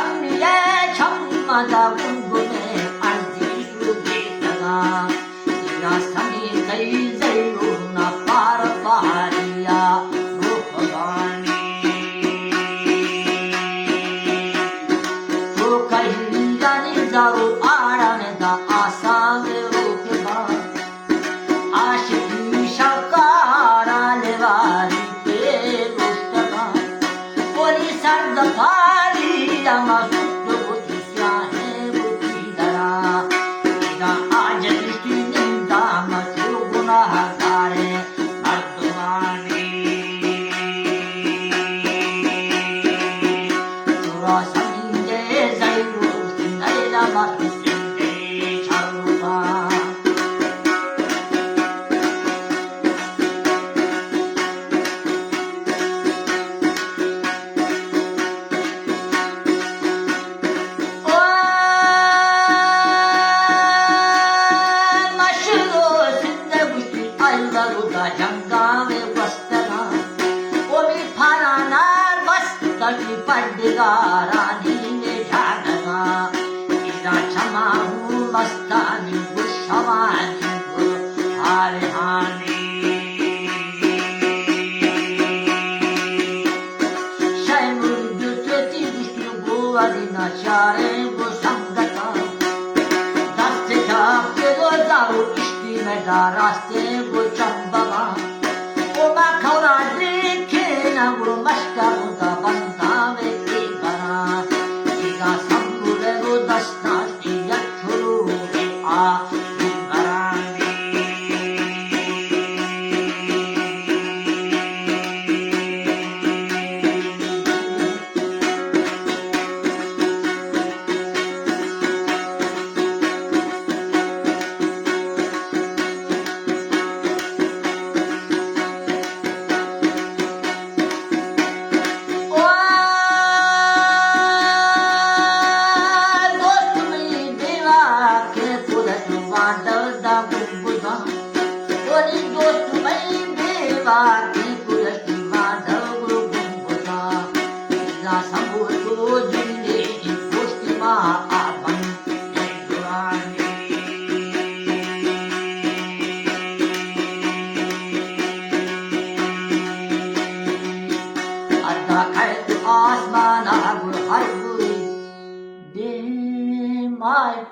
장미에 청마다 궁금해 알지도 겠다가 네가 상이 제일로나 빠르빠리야 무허가니 부카일리자니 자루 아라메다 아사메로케바 아시피 샤카라 레바리 페루스타가 오리 산다 파리야마 장감에 왔다가 오미 파라날 바스까지 빨리가라니 내 자다가 이라 참아우 바스타니 부샤마니 그 아레하니 샤이물 뷰테티 부시고 아리나 샤레 부상가타 다스테 잡게도 다루 이시메다 라스테 부참바가 오마카우라지 케나고 마시카보다 반다메 이가나 이가 삼불에도 다시 다시 야초루게 아 이가라니 Osman Abu Harbi, my